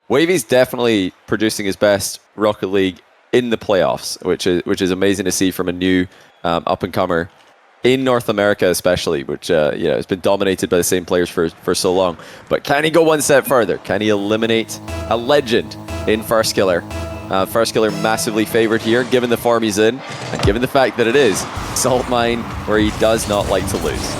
Wavy's definitely producing his best Rocket League in the playoffs, which is amazing to see from a new up-and-comer in North America especially, which has been dominated by the same players for so long. But can he go one step further? Can he eliminate a legend in Firstkiller? Firstkiller massively favored here, given the form he's in, and given the fact that it is Salt Mine, where he does not like to lose.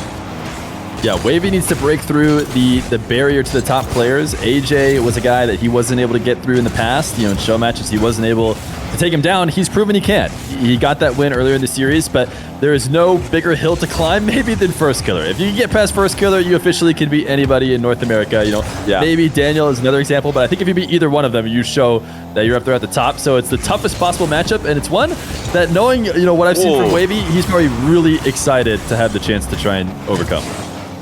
Yeah, Wavy needs to break through the barrier to the top players. AJ was a guy that he wasn't able to get through in the past. In show matches, he wasn't able to take him down. He's proven he can. He got that win earlier in the series, but there is no bigger hill to climb maybe than Firstkiller. If you get past Firstkiller, you officially can beat anybody in North America. Maybe Daniel is another example, but I think if you beat either one of them, you show that you're up there at the top. So it's the toughest possible matchup, and it's one that, knowing what I've seen from Wavy, he's probably really excited to have the chance to try and overcome.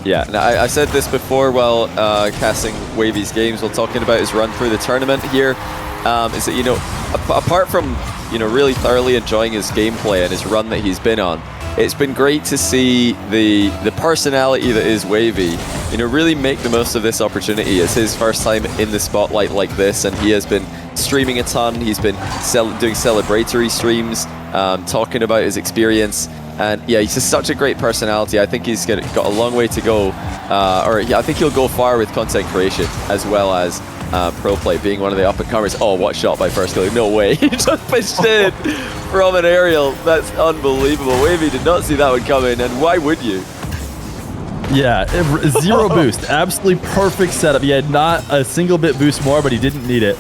Yeah, now I said this before while casting Wavy's games, while talking about his run through the tournament here, is that, apart from, really thoroughly enjoying his gameplay and his run that he's been on, it's been great to see the personality that is Wavy, really make the most of this opportunity. It's his first time in the spotlight like this, and he has been streaming a ton. He's been doing celebratory streams, talking about his experience. And yeah, he's just such a great personality. I think he's got a long way to go. I think he'll go far with content creation as well as pro play, being one of the up-and-comers. Oh, what shot by Firstkiller. No way. He just pitched in from an aerial. That's unbelievable. Wavy did not see that one coming, and why would you? Yeah, zero boost. Absolutely perfect setup. He had not a single bit boost more, but he didn't need it.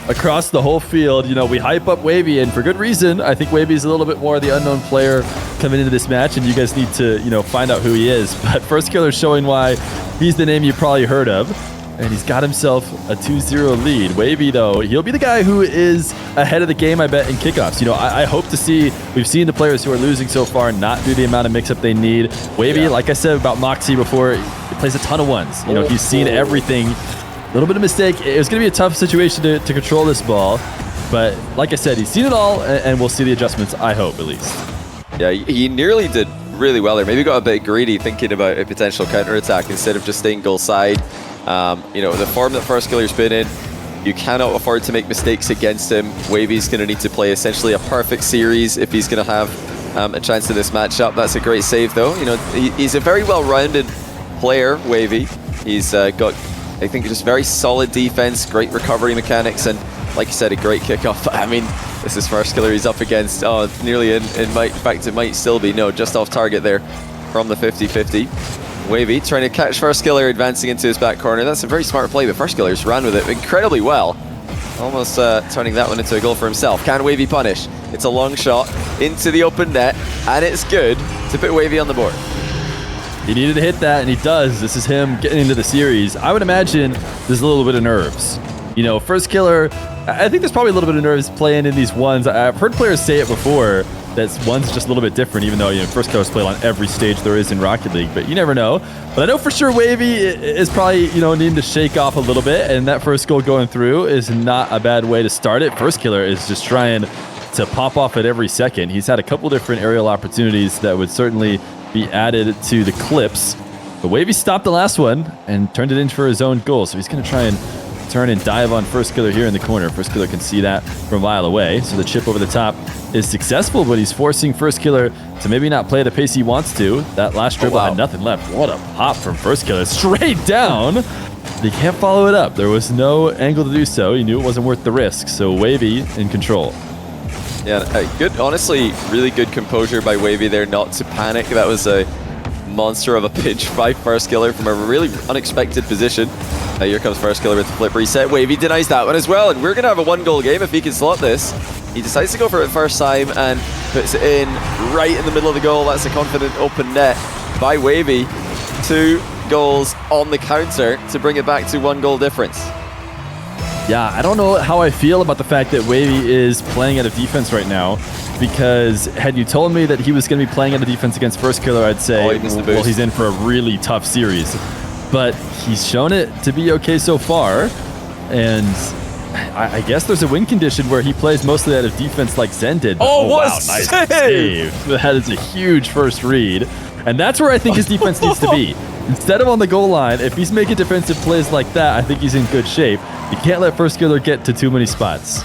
Across the whole field, we hype up Wavy, and for good reason. I think Wavy's a little bit more the unknown player coming into this match, and you guys need to, find out who he is. But Firstkiller's showing why he's the name you probably heard of, and he's got himself a 2-0 lead. Wavy, though, he'll be the guy who is ahead of the game, I bet, in kickoffs. I hope to see, we've seen the players who are losing so far not do the amount of mix-up they need. Wavy, like I said about Moxie before, he plays a ton of ones. He's seen everything. A little bit of mistake. It was going to be a tough situation to control this ball, but like I said, he's seen it all, and we'll see the adjustments, I hope, at least. Yeah, he nearly did really well there. Maybe got a bit greedy thinking about a potential counterattack instead of just staying goal side. The form that Firstkiller's been in, you cannot afford to make mistakes against him. Wavy's going to need to play essentially a perfect series if he's going to have a chance in this matchup. That's a great save, though. He's a very well-rounded player, Wavy. He's got, I think, just very solid defense, great recovery mechanics, and like you said, a great kickoff. I mean, this is Firstkiller he's up against. Oh, nearly in fact, it might still be. No, just off target there from the 50-50. Wavy trying to catch Firstkiller, advancing into his back corner. That's a very smart play, but Firstkiller's ran with it incredibly well. Almost turning that one into a goal for himself. Can Wavy punish? It's a long shot into the open net, and it's good to put Wavy on the board. He needed to hit that, and he does. This is him getting into the series. I would imagine there's a little bit of nerves. Firstkiller, I think there's probably a little bit of nerves playing in these ones. I've heard players say it before, that one's just a little bit different, even though, Firstkiller's played on every stage there is in Rocket League, but you never know. But I know for sure Wavy is probably, needing to shake off a little bit, and that first goal going through is not a bad way to start it. Firstkiller is just trying to pop off at every second. He's had a couple different aerial opportunities that would certainly be added to the clips. But Wavy stopped the last one and turned it in for his own goal. So he's going to try and turn and dive on Firstkiller here in the corner. Firstkiller can see that from a mile away. So the chip over the top is successful, but he's forcing Firstkiller to maybe not play the pace he wants to. That last dribble had nothing left. What a pop from Firstkiller. Straight down. He can't follow it up. There was no angle to do so. He knew it wasn't worth the risk. So Wavy in control. Yeah, good. Honestly, really good composure by Wavy there, not to panic. That was a monster of a pitch by Firstkiller from a really unexpected position. Here comes Firstkiller with the flip reset. Wavy denies that one as well, and we're going to have a one-goal game if he can slot this. He decides to go for it first time and puts it in right in the middle of the goal. That's a confident open net by Wavy. 2 goals on the counter to bring it back to 1 goal difference. Yeah, I don't know how I feel about the fact that Wavy is playing out of defense right now, because had you told me that he was going to be playing out of defense against Firstkiller, I'd say, well, he's in for a really tough series. But he's shown it to be okay so far, and I guess there's a win condition where he plays mostly out of defense like Zen did. Oh, wow, nice save! That is a huge first read, and that's where I think his defense needs to be. Instead of on the goal line, if he's making defensive plays like that, I think he's in good shape. You can't let Firstkiller get to too many spots.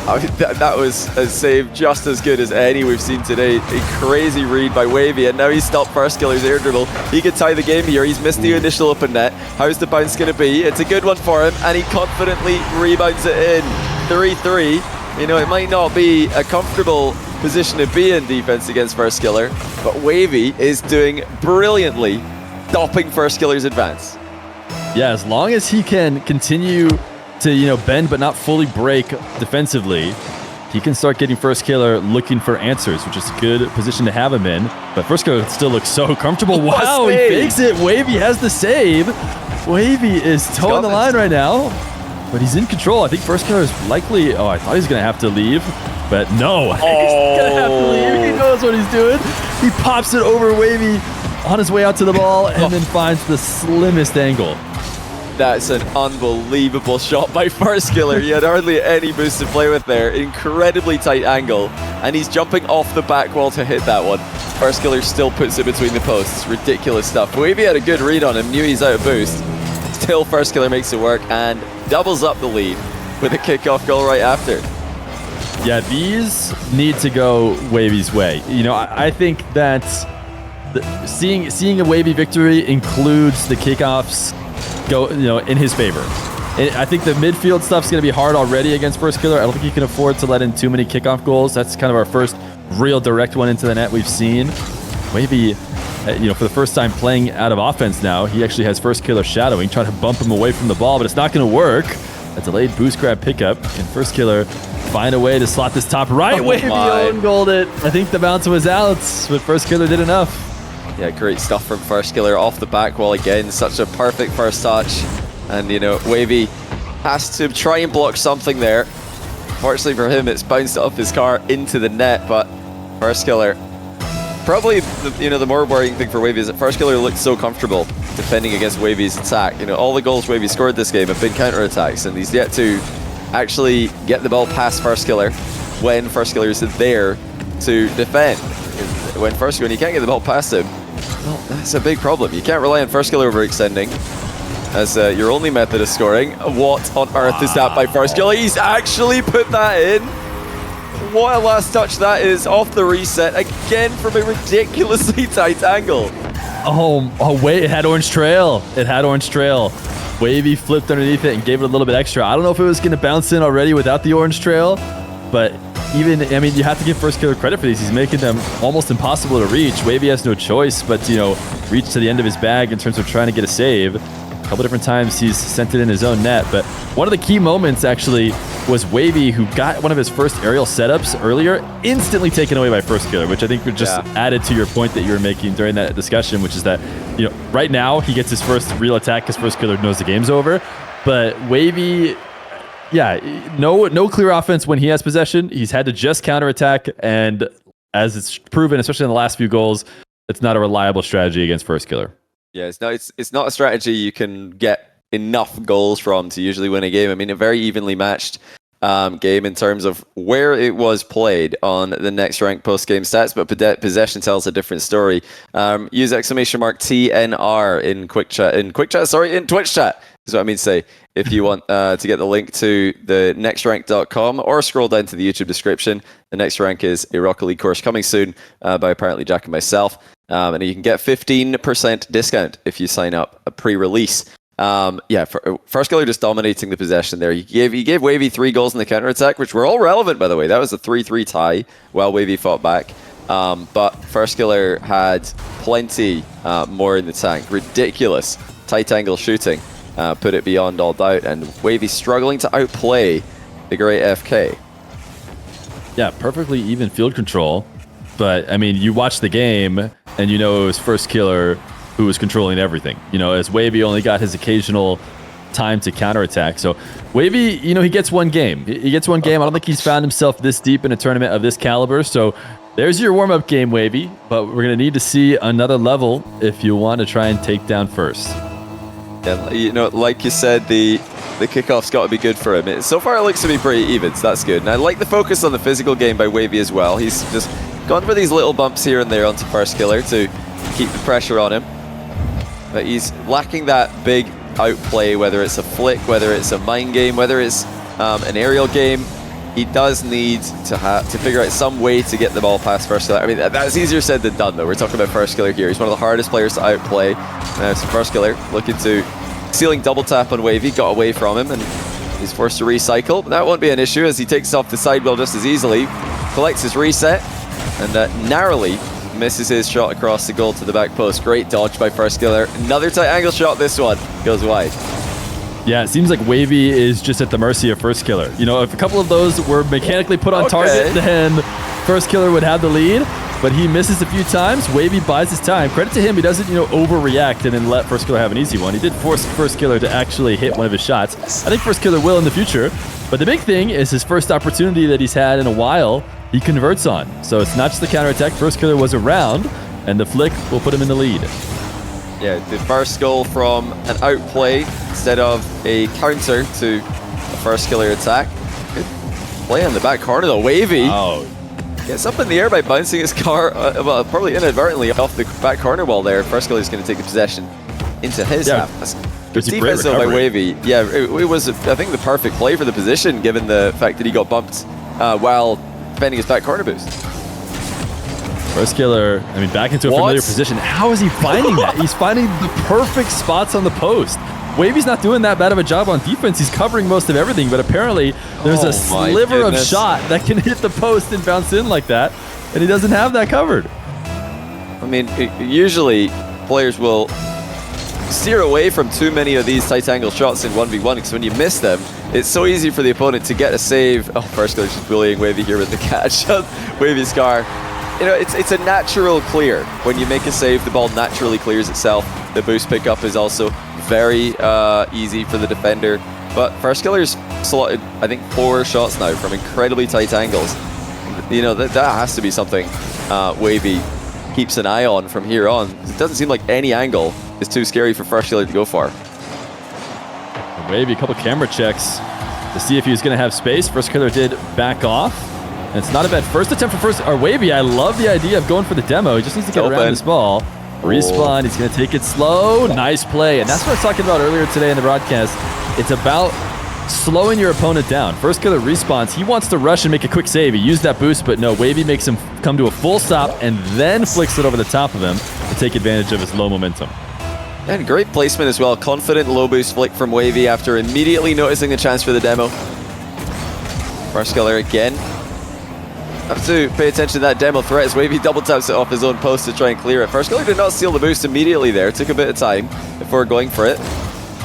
I mean, that was a save just as good as any we've seen today. A crazy read by Wavy, and now he's stopped Firstkiller's air dribble. He could tie the game here. He's missed the initial open net. How's the bounce going to be? It's a good one for him, and he confidently rebounds it in. 3-3. You know, it might not be a comfortable position to be in defense against Firstkiller, but Wavy is doing brilliantly, stopping Firstkiller's advance. Yeah, as long as he can continue to, bend but not fully break defensively, he can start getting Firstkiller looking for answers, which is a good position to have him in. But Firstkiller still looks so comfortable. Wow, he fakes it. Wavy has the save. Wavy is towing the line right now, but he's in control. I think Firstkiller is likely... Oh, I thought he was going to have to leave, but no. He's going to have to leave. He knows what he's doing. He pops it over Wavy on his way out to the ball and then finds the slimmest angle. That's an unbelievable shot by Firstkiller. He had hardly any boost to play with there. Incredibly tight angle. And he's jumping off the back wall to hit that one. Firstkiller still puts it between the posts. Ridiculous stuff. Wavy had a good read on him. Knew he's out of boost. Still, Firstkiller makes it work and doubles up the lead with a kickoff goal right after. Yeah, these need to go Wavy's way. I think that seeing a Wavy victory includes the kickoffs go, in his favor. I think the midfield stuff's going to be hard already against Firstkiller. I don't think he can afford to let in too many kickoff goals. That's kind of our first real direct one into the net we've seen. Wavy, for the first time playing out of offense now, he actually has Firstkiller shadowing, trying to bump him away from the ball, but it's not going to work. A delayed boost grab pickup. Can Firstkiller find a way to slot this top right? Wavy own goaled it. I think the bounce was out, but Firstkiller did enough. Yeah, great stuff from Firstkiller off the back wall again. Such a perfect first touch. And, Wavy has to try and block something there. Fortunately for him, it's bounced off his car into the net, but Firstkiller... Probably, the more worrying thing for Wavy is that Firstkiller looked so comfortable defending against Wavy's attack. All the goals Wavy scored this game have been counterattacks, and he's yet to actually get the ball past Firstkiller when Firstkiller is there to defend. When you can't get the ball past him, well, that's a big problem. You can't rely on Firstkiller overextending as your only method of scoring. What on earth is that by Firstkiller? He's actually put that in. What a last touch that is off the reset again from a ridiculously tight angle. Oh wait, it had orange trail. Wavy flipped underneath it and gave it a little bit extra. I don't know if it was going to bounce in already without the orange trail, but you have to give Firstkiller credit for these. He's making them almost impossible to reach. Wavy has no choice but to, reach to the end of his bag in terms of trying to get a save. A couple different times he's sent it in his own net, but one of the key moments actually was Wavy, who got one of his first aerial setups earlier, instantly taken away by Firstkiller, which I think would just added to your point that you were making during that discussion, which is that, right now he gets his first real attack because Firstkiller knows the game's over, but Wavy... Yeah, no clear offense when he has possession. He's had to just counterattack, and as it's proven, especially in the last few goals, it's not a reliable strategy against Firstkiller. Yeah, it's not a strategy you can get enough goals from to usually win a game. A very evenly matched game in terms of where it was played on the next rank post-game stats, but possession tells a different story. Use !TNR in Twitch chat is what I mean to say. If you want to get the link to the nextrank.com or scroll down to the YouTube description. The Next Rank is a Rocket League course coming soon by apparently Jack and myself. And you can get 15% discount if you sign up a pre-release. Firstkiller just dominating the possession there. He gave Wavy 3 goals in the counterattack, which were all relevant, by the way. That was a 3-3 tie while Wavy fought back. But Firstkiller had plenty more in the tank. Ridiculous tight angle shooting. Put it beyond all doubt, and Wavy struggling to outplay the great FK. Yeah, perfectly even field control, but you watch the game and it was Firstkiller who was controlling everything. As Wavy only got his occasional time to counterattack. So Wavy, he gets one game. He gets one game. I don't think he's found himself this deep in a tournament of this caliber. So there's your warm-up game, Wavy, but we're gonna need to see another level if you want to try and take down First. Yeah, like you said, the kickoff's got to be good for him. So far, it looks to be pretty even, so that's good. And I like the focus on the physical game by Wavy as well. He's just gone for these little bumps here and there onto Firstkiller to keep the pressure on him. but he's lacking that big outplay, whether it's a flick, whether it's a mind game, whether it's an aerial game. He does need to figure out some way to get the ball past Firstkiller. I mean, that's easier said than done, though. We're talking about Firstkiller here. He's one of the hardest players to outplay. So Firstkiller looking to sealing double tap on Wavy, got away from him, and he's forced to recycle. That won't be an issue as he takes off the sidewheel just as easily, collects his reset, and narrowly misses his shot across the goal to the back post. Great dodge by Firstkiller. Another tight angle shot. This one goes wide. Yeah, it seems like Wavy is just at the mercy of Firstkiller. You know, if a couple of those were mechanically put on target, then Firstkiller would have the lead. But he misses a few times. Wavy buys his time. Credit to him, he doesn't, overreact and then let Firstkiller have an easy one. He did force Firstkiller to actually hit one of his shots. I think Firstkiller will in the future. But the big thing is his first opportunity that he's had in a while, he converts on. So it's not just the counterattack. Firstkiller was around, and the flick will put him in the lead. Yeah, the first goal from an outplay instead of a counter to a Firstkiller attack. Good play on the back corner though. Wavy gets up in the air by bouncing his car, well, probably inadvertently off the back corner wall there. Firstkiller is going to take the possession into his half. Good defense though by Wavy. Yeah, it was, I think, the perfect play for the position given the fact that he got bumped while defending his back corner boost. Firstkiller, I mean, back into a familiar position. How is he finding that? He's finding the perfect spots on the post. Wavy's not doing that bad of a job on defense. He's covering most of everything, but apparently there's a sliver of shot that can hit the post and bounce in like that, and he doesn't have that covered. I mean, usually players will steer away from too many of these tight angle shots in 1v1 because when you miss them, it's so easy for the opponent to get a save. Oh, Firstkiller's just bullying Wavy here with the catch. Wavy's car. You know, it's a natural clear. When you make a save, the ball naturally clears itself. The boost pickup is also very easy for the defender. But Firstkiller's slotted, I think, 4 shots now from incredibly tight angles. You know, that has to be something Wavy keeps an eye on from here on. It doesn't seem like any angle is too scary for Firstkiller to go for. Wavy, a couple camera checks to see if he was going to have space. Firstkiller did back off. And it's not a bad first attempt for Wavy. I love the idea of going for the demo. He just needs to get around this ball. Respawn, he's going to take it slow. Nice play. And that's what I was talking about earlier today in the broadcast. It's about slowing your opponent down. Firstkiller respawns. He wants to rush and make a quick save. He used that boost, but no, Wavy makes him come to a full stop and then flicks it over the top of him to take advantage of his low momentum. And great placement as well. Confident low boost flick from Wavy after immediately noticing the chance for the demo. Firstkiller again. Have to pay attention to that demo threat as Wavy double taps it off his own post to try and clear it. Firstkiller did not steal the boost immediately there. Took a bit of time before going for it.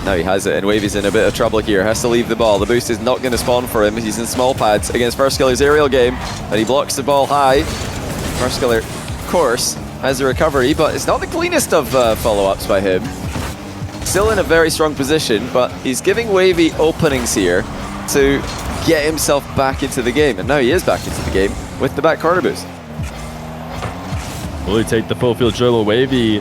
Now he has it, and Wavy's in a bit of trouble here. Has to leave the ball. The boost is not going to spawn for him. He's in small pads against Firstkiller's aerial game, and he blocks the ball high. Firstkiller, of course, has a recovery, but it's not the cleanest of follow-ups by him. Still in a very strong position, but he's giving Wavy openings here to get himself back into the game, and now he is back into the game with the back corner boost. Will he take the full field dribble? Wavy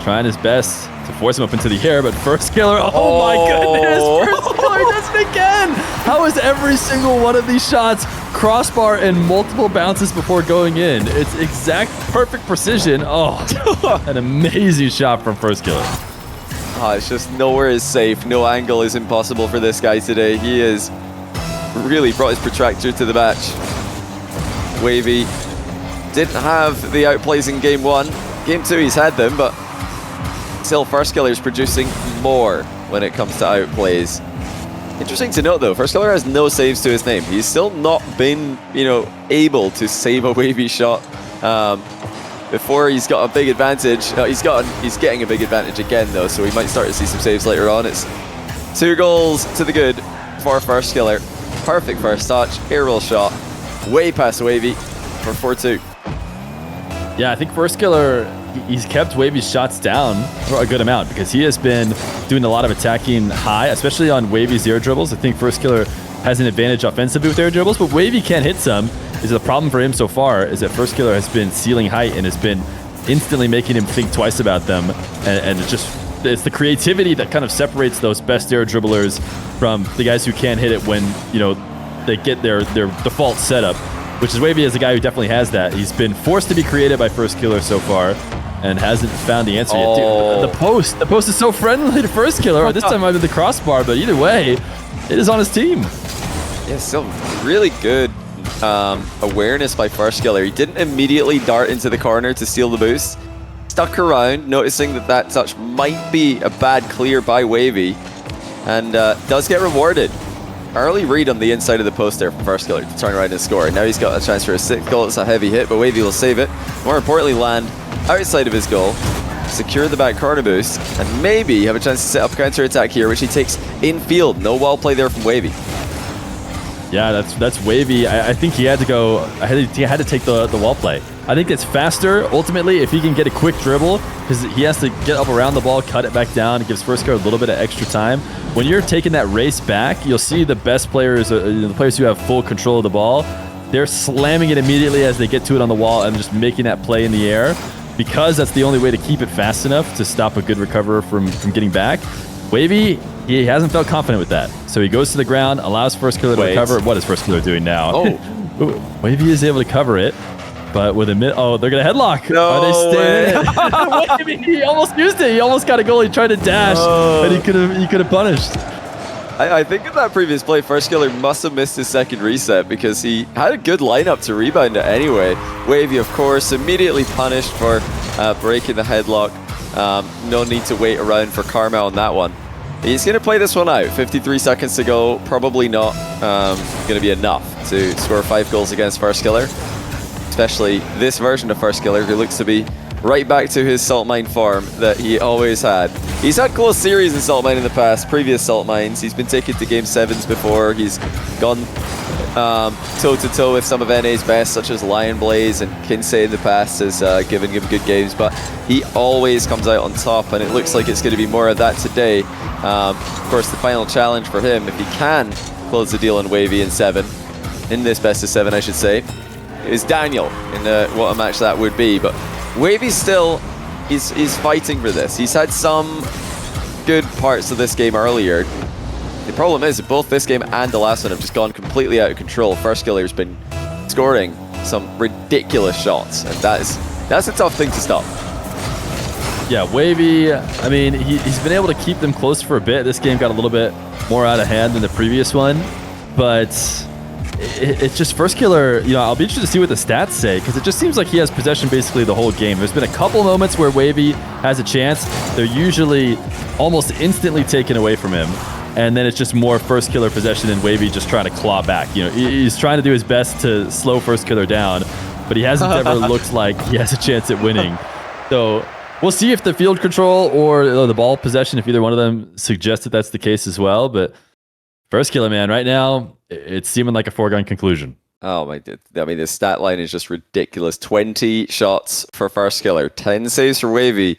trying his best to force him up into the air, but Firstkiller, oh my goodness, Firstkiller does it again! How is every single one of these shots crossbar and multiple bounces before going in? It's exact perfect precision. Oh, an amazing shot from Firstkiller. Oh, it's just nowhere is safe. No angle is impossible for this guy today. He has really brought his protractor to the match. Wavy didn't have the outplays in game 1. Game 2 he's had them, but still Firstkiller is producing more when it comes to outplays. Interesting to note though, Firstkiller has no saves to his name. He's still not been, able to save a Wavy shot before he's got a big advantage. He's getting a big advantage again though, so we might start to see some saves later on. It's 2 goals to the good for Firstkiller. Perfect first touch, aerial shot, way past Wavy for 4-2. Yeah, I think Firstkiller, he's kept Wavy's shots down for a good amount because he has been doing a lot of attacking high, especially on Wavy's air dribbles. I think Firstkiller has an advantage offensively with air dribbles, but Wavy can't hit some. Is the problem for him so far is that Firstkiller has been sealing height and has been instantly making him think twice about them, and it's the creativity that kind of separates those best air dribblers from the guys who can't hit it when they get their default setup, which is Wavy is a guy who definitely has that. He's been forced to be creative by Firstkiller so far, and hasn't found the answer yet. Oh. Dude, the post is so friendly to Firstkiller. This time might be the crossbar, but either way, it is on his team. Yeah, still really good awareness by Firstkiller. He didn't immediately dart into the corner to steal the boost. Stuck around, noticing that that touch might be a bad clear by Wavy, and does get rewarded. Early read on the inside of the post there from Firstkiller to turn around and score. Now he's got a chance for a 6th goal. It's a heavy hit, but Wavy will save it. More importantly, land outside of his goal, secure the back corner boost, and maybe have a chance to set up a counter-attack here, which he takes in field. No wall play there from Wavy. Yeah, that's Wavy. I think he had to go. He had to take the wall play. I think it's faster, ultimately, if he can get a quick dribble, because he has to get up around the ball, cut it back down. It gives Firstkiller a little bit of extra time. When you're taking that race back, you'll see the best players, the players who have full control of the ball, they're slamming it immediately as they get to it on the wall and just making that play in the air, because that's the only way to keep it fast enough to stop a good recoverer from getting back. Wavy, he hasn't felt confident with that. So he goes to the ground, allows Firstkiller to recover. What is Firstkiller doing now? Oh. Wavy is able to cover it. But with a they're going to headlock. No Are they staying? He almost used it. He almost got a goal. He tried to dash, but he could have punished. I think in that previous play, Firstkiller must have missed his second reset because he had a good lineup to rebound it anyway. Wavy, of course, immediately punished for breaking the headlock. No need to wait around for karma on that one. He's going to play this one out. 53 seconds to go. Probably not going to be enough to score 5 goals against Firstkiller. Especially this version of Firstkiller, who looks to be right back to his Salt Mine form that he always had. He's had close series in Salt Mine in the past, previous Salt Mines. He's been taken to Game 7s before. He's gone toe-to-toe with some of NA's best, such as Lion Blaze, and Kinsey in the past has given him good games, but he always comes out on top, and it looks like it's going to be more of that today. Of course, the final challenge for him, if he can close the deal on Wavy in 7, in this best of 7, I should say, is Daniel in what a match that would be. But Wavy still is fighting for this. He's had some good parts of this game earlier. The problem is that both this game and the last one have just gone completely out of control. Firstkiller's been scoring some ridiculous shots, and that's a tough thing to stop. Yeah, Wavy, I mean, he's been able to keep them close for a bit. This game got a little bit more out of hand than the previous one, but it's just Firstkiller, I'll be interested to see what the stats say, because it just seems like he has possession basically the whole game. There's been a couple moments where Wavy has a chance. They're usually almost instantly taken away from him, and then it's just more Firstkiller possession and Wavy just trying to claw back. He's trying to do his best to slow Firstkiller down, but he hasn't ever looked like he has a chance at winning. So we'll see if the field control or the ball possession, if either one of them suggests that that's the case as well. But Firstkiller, man, right now, it's seeming like a foregone conclusion. Oh my, I mean, the stat line is just ridiculous. 20 shots for Firstkiller, 10 saves for Wavy.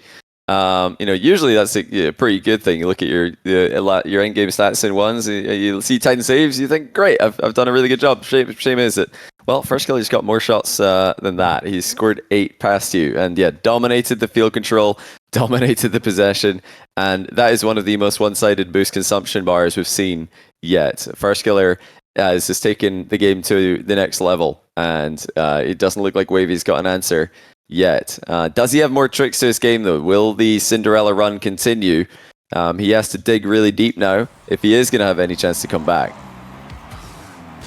Usually that's a pretty good thing. You look at your in-game stats in ones, you see 10 saves, you think, great, I've done a really good job. Shame is that, well, Firstkiller's got more shots than that. He's scored 8 past you, and yeah, dominated the field control, dominated the possession, and that is one of the most one-sided boost consumption bars we've seen yet. Firstkiller has just taken the game to the next level, and it doesn't look like Wavy's got an answer yet. Does he have more tricks to his game, though? Will the Cinderella run continue? He has to dig really deep now if he is going to have any chance to come back.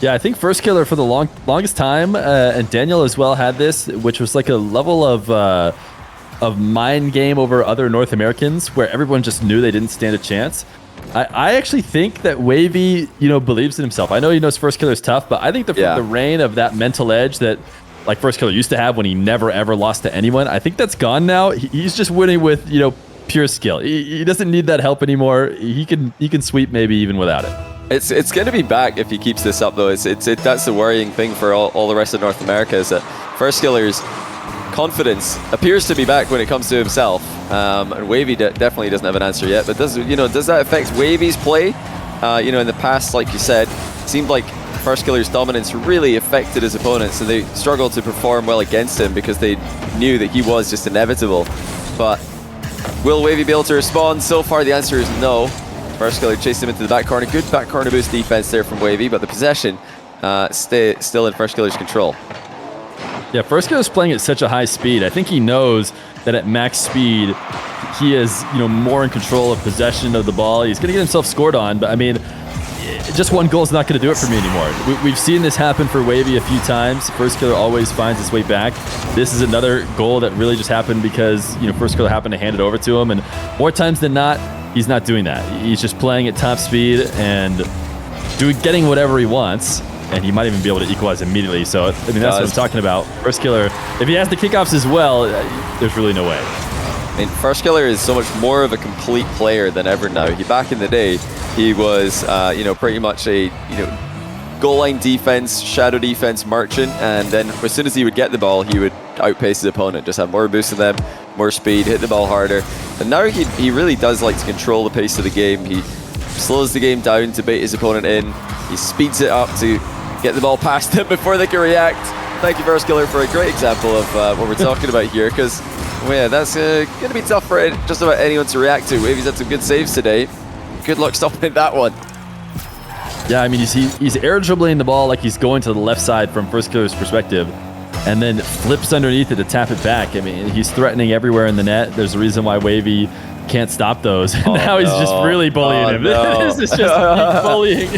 Yeah, I think Firstkiller for the longest time, and Daniel as well had this, which was like a level of mind game over other North Americans where everyone just knew they didn't stand a chance. I actually think that Wavy, believes in himself. I know he knows Firstkiller's tough, but I think the reign of that mental edge that like Firstkiller used to have when he never ever lost to anyone, I think that's gone now. He's just winning with pure skill. He doesn't need that help anymore. He can sweep maybe even without it. It's going to be back if he keeps this up, though. That's the worrying thing for all the rest of North America, is that Firstkiller's confidence appears to be back when it comes to himself. And Wavy definitely doesn't have an answer yet. But does that affect Wavy's play? In the past, like you said, it seemed like Firstkiller's dominance really affected his opponents, and they struggled to perform well against him because they knew that he was just inevitable. But will Wavy be able to respond? So far, the answer is no. Firstkiller chased him into the back corner. Good back corner boost defense there from Wavy, but the possession still in Firstkiller's control. Yeah, Firstkiller is playing at such a high speed. I think he knows that at max speed, he is, more in control of possession of the ball. He's going to get himself scored on, but I mean, just one goal is not going to do it for me anymore. We've seen this happen for Wavy a few times. Firstkiller always finds his way back. This is another goal that really just happened because, Firstkiller happened to hand it over to him, and more times than not, he's not doing that. He's just playing at top speed and getting whatever he wants. And he might even be able to equalize immediately. So, I mean, that's what I'm talking about. Firstkiller, if he has the kickoffs as well, there's really no way. I mean, Firstkiller is so much more of a complete player than ever now. Back in the day, he was, pretty much a, goal line defense, shadow defense merchant. And then as soon as he would get the ball, he would outpace his opponent, just have more boost in them, more speed, hit the ball harder. And now he really does like to control the pace of the game. He slows the game down to bait his opponent in. He speeds it up to get the ball past him before they can react. Thank you, Firstkiller, for a great example of what we're talking about here, because, that's going to be tough for just about anyone to react to. Wavy's had some good saves today. Good luck stopping that one. Yeah, I mean, he's air dribbling the ball like he's going to the left side from Firstkiller's perspective, and then flips underneath it to tap it back. I mean, he's threatening everywhere in the net. There's a reason why Wavy can't stop those. Now he's just really bullying him. No. This is just bullying.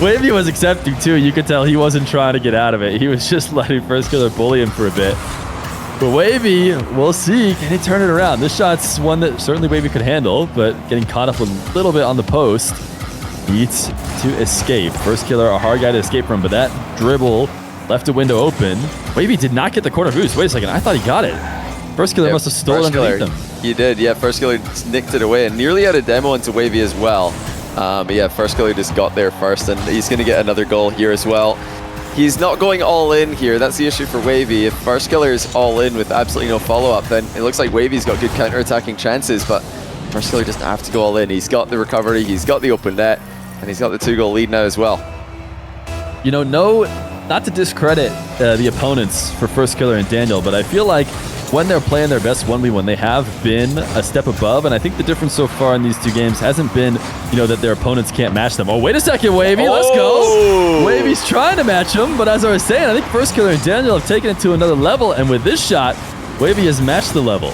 Wavy was accepting too. You could tell he wasn't trying to get out of it. He was just letting Firstkiller bully him for a bit. But Wavy, we'll see. Can he turn it around? This shot's one that certainly Wavy could handle, but getting caught up a little bit on the post. Needs to escape. Firstkiller, a hard guy to escape from, but that dribble left a window open. Wavy did not get the corner boost. Wait a second. I thought he got it. Firstkiller must have stolen underneath him. He did, yeah. Firstkiller nicked it away and nearly had a demo into Wavy as well. But yeah, Firstkiller just got there first, and he's going to get another goal here as well. He's not going all in here. That's the issue for Wavy. If Firstkiller is all in with absolutely no follow-up, then it looks like Wavy's got good counter-attacking chances, but Firstkiller doesn't have to go all in. He's got the recovery, he's got the open net, and he's got the 2-goal lead now as well. Not to discredit the opponents for Firstkiller and Daniel, but I feel like when they're playing their best 1v1, they have been a step above, and I think the difference so far in these two games hasn't been, that their opponents can't match them. Oh, wait a second, Wavy, let's go! Wavy's trying to match them, but as I was saying, I think Firstkiller and Daniel have taken it to another level, and with this shot, Wavy has matched the level.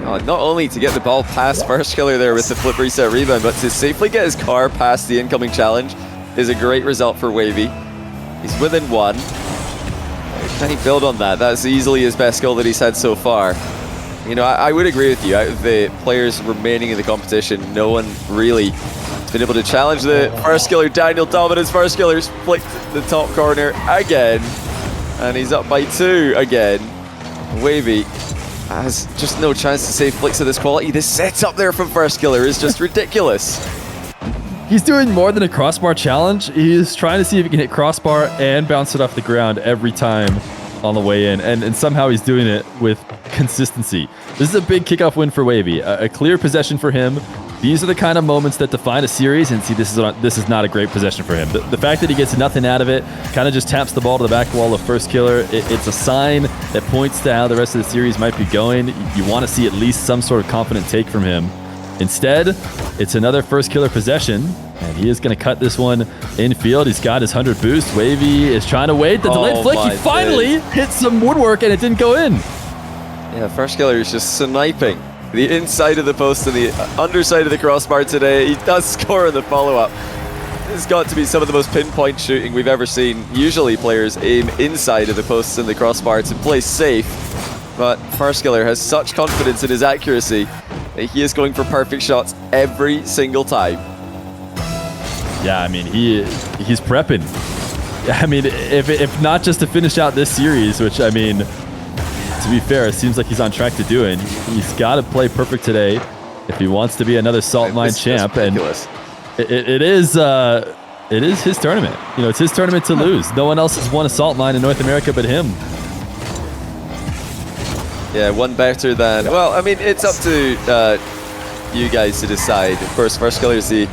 Not only to get the ball past Firstkiller there with the flip reset rebound, but to safely get his car past the incoming challenge is a great result for Wavy. He's within one. Can he build on that? That's easily his best goal that he's had so far. I would agree with you. Out of the players remaining in the competition, no one really has been able to challenge the Firstkiller. Daniel dominance. Firstkiller's flicked the top corner again, and he's up by 2 again. Wavy has just no chance to save flicks of this quality. This setup there from Firstkiller is just ridiculous. He's doing more than a crossbar challenge. He's trying to see if he can hit crossbar and bounce it off the ground every time on the way in. And somehow he's doing it with consistency. This is a big kickoff win for Wavy. A clear possession for him. These are the kind of moments that define a series. And see, this is not a great possession for him. The fact that he gets nothing out of it, kind of just taps the ball to the back wall of Firstkiller. It's a sign that points to how the rest of the series might be going. You want to see at least some sort of confident take from him. Instead, it's another Firstkiller possession, and he is going to cut this one infield. He's got his 100 boost. Wavy is trying to wait. The delayed flick, he finally hit some woodwork, and it didn't go in. Yeah, Firstkiller is just sniping the inside of the post and the underside of the crossbar today. He does score in the follow-up. This has got to be some of the most pinpoint shooting we've ever seen. Usually players aim inside of the posts and the crossbar to play safe, but Firstkiller has such confidence in his accuracy. He is going for perfect shots every single time. Yeah, I mean, he's prepping. I mean, if not just to finish out this series, which, I mean, to be fair, it seems like he's on track to doing. He's got to play perfect today if he wants to be another Salt Mine champ. And it is his tournament. It's his tournament to lose. No one else has won a Salt Mine in North America but him. Yeah, one better than... Well, I mean, it's up to you guys to decide. Of course, Firstkiller is the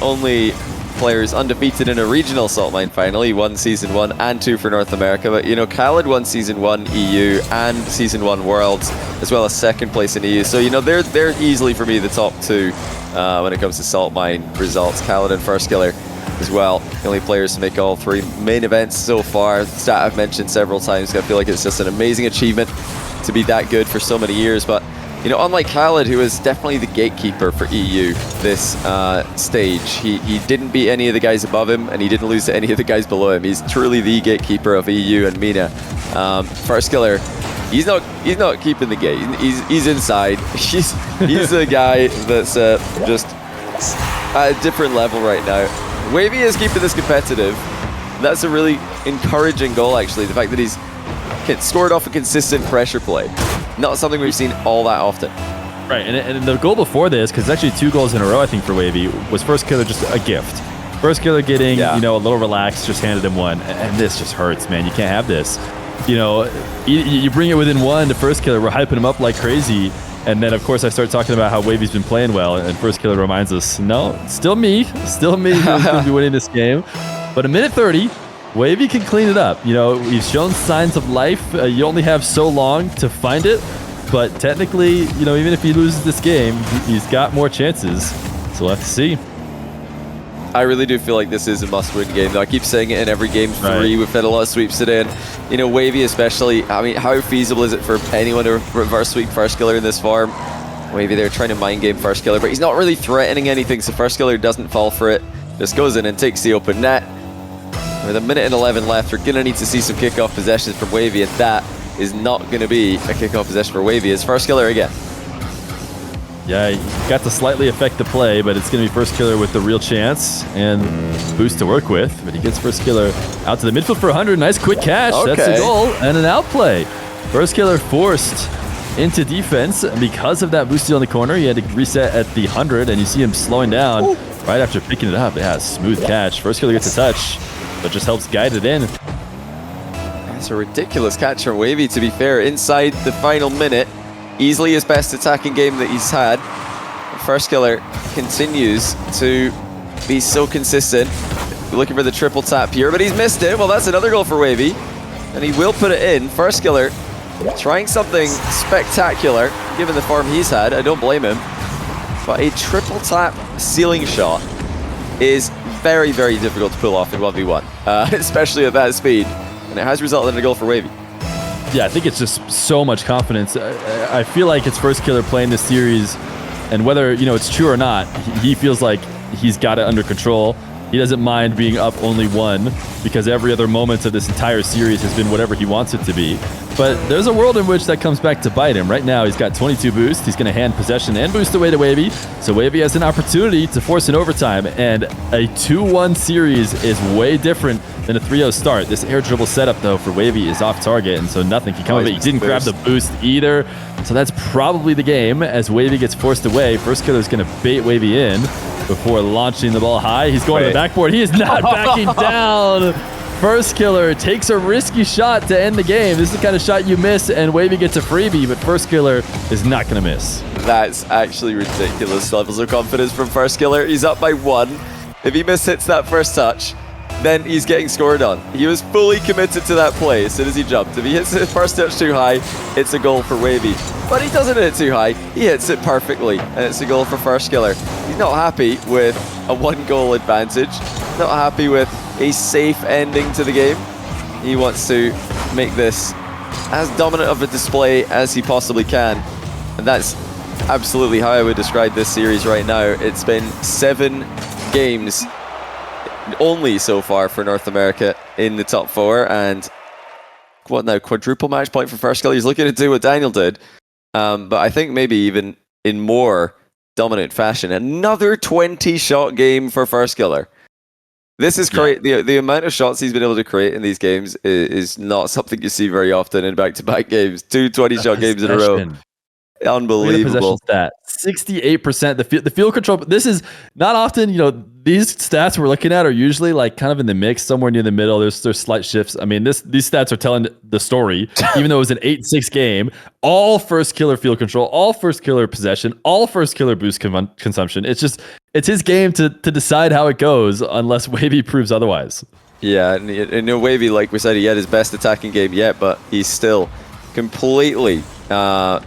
only players undefeated in a regional Salt Mine final. He won Season 1 and 2 for North America. But, Khaled won Season 1 EU and Season 1 Worlds, as well as second place in EU. So, they're easily, for me, the top 2 when it comes to Salt Mine results, Khaled and Firstkiller. as well. The only players to make all 3 main events so far. Stat I've mentioned several times. I feel like it's just an amazing achievement to be that good for so many years. But, you know, unlike Khaled, who is definitely the gatekeeper for EU this stage, he didn't beat any of the guys above him, and he didn't lose to any of the guys below him. He's truly the gatekeeper of EU and MENA. Firstkiller, he's not keeping the gate. He's inside. He's the guy that's just at a different level right now. Wavy is keeping this competitive. That's a really encouraging goal, actually. The fact that he's scored off a consistent pressure play. Not something we've seen all that often. Right, and the goal before this, because it's actually 2 goals in a row, I think, for Wavy, was Firstkiller just a gift. Firstkiller getting, you know, a little relaxed, just handed him one. And this just hurts, man. You can't have this. You know, you bring it within 1 to Firstkiller, we're hyping him up like crazy. And then, of course, I start talking about how Wavy's been playing well, and Firstkiller reminds us, no, still me who's going to be winning this game. But a minute 30, Wavy can clean it up. You know, he's shown signs of life. You only have so long to find it, but technically, you know, even if he loses this game, he's got more chances. So we'll have to see. I really do feel like this is a must-win game, though. I keep saying it in every game 3. We've had a lot of sweeps today, and, you know, Wavy especially, I mean, how feasible is it for anyone to reverse sweep Firstkiller in this form? Wavy, they're trying to mind game Firstkiller, but he's not really threatening anything, so Firstkiller doesn't fall for it. Just goes in and takes the open net. With a minute and 11 left, we're going to need to see some kickoff possessions from Wavy, and that is not going to be a kickoff possession for Wavy. It's Firstkiller again. Yeah, he got to slightly affect the play, but it's going to be Firstkiller with the real chance and boost to work with. But he gets Firstkiller out to the midfield for 100. Nice quick catch. Okay. That's a goal and an outplay. Firstkiller forced into defense. Because of that boost steal in the corner, he had to reset at the 100, and you see him slowing down right after picking it up. Yeah, smooth catch. Firstkiller gets a touch, but just helps guide it in. That's a ridiculous catch from Wavy, to be fair. Inside the final minute, easily his best attacking game that he's had. Firstkiller continues to be so consistent. Looking for the triple tap here, but he's missed it. Well, that's another goal for Wavy, and he will put it in. Firstkiller trying something spectacular, given the form he's had. I don't blame him. But a triple tap ceiling shot is very, very difficult to pull off in 1v1, especially at that speed. And it has resulted in a goal for Wavy. Yeah, I think it's just so much confidence. I feel like it's Firstkiller playing this series, and whether, you know, it's true or not, he feels like he's got it under control. He doesn't mind being up only 1, because every other moment of this entire series has been whatever he wants it to be. But there's a world in which that comes back to bite him. Right now, he's got 22 boost. He's going to hand possession and boost away to Wavy. So Wavy has an opportunity to force an overtime. And a 2-1 series is way different than a 3-0 start. This air dribble setup, though, for Wavy is off target, and so nothing can come of it. He didn't grab the boost either. So that's probably the game as Wavy gets forced away. Firstkiller is going to bait Wavy in before launching the ball high. He's going to the backboard. He is not backing down. Firstkiller takes a risky shot to end the game. This is the kind of shot you miss, and Wavy gets a freebie, but Firstkiller is not going to miss. That's actually ridiculous levels of confidence from Firstkiller. He's up by 1. If he mishits that first touch, then he's getting scored on. He was fully committed to that play as soon as he jumped. If he hits the first touch too high, it's a goal for Wavy. But he doesn't hit it too high. He hits it perfectly, and it's a goal for Firstkiller. He's not happy with a 1-goal advantage. Not happy with a safe ending to the game. He wants to make this as dominant of a display as he possibly can. And that's absolutely how I would describe this series right now. It's been 7 games only so far for North America in the top 4, and what now, quadruple match point for Firstkiller. He's looking to do what Daniel did, but I think maybe even in more dominant fashion. Another 20-shot game for Firstkiller. This is great. The amount of shots he's been able to create in these games is not something you see very often in back-to-back games. 2 20-shot games in a row. Unbelievable. Stat 68%. The field control. This is not often. You know, these stats we're looking at are usually like kind of in the mix, somewhere near the middle. There's slight shifts. I mean, these stats are telling the story. Even though it was an 8-6 game, all Firstkiller field control, all Firstkiller possession, all Firstkiller boost consumption. It's his game to decide how it goes, unless Wavy proves otherwise. Yeah, and Wavy, like we said, he had his best attacking game yet, but he's still completely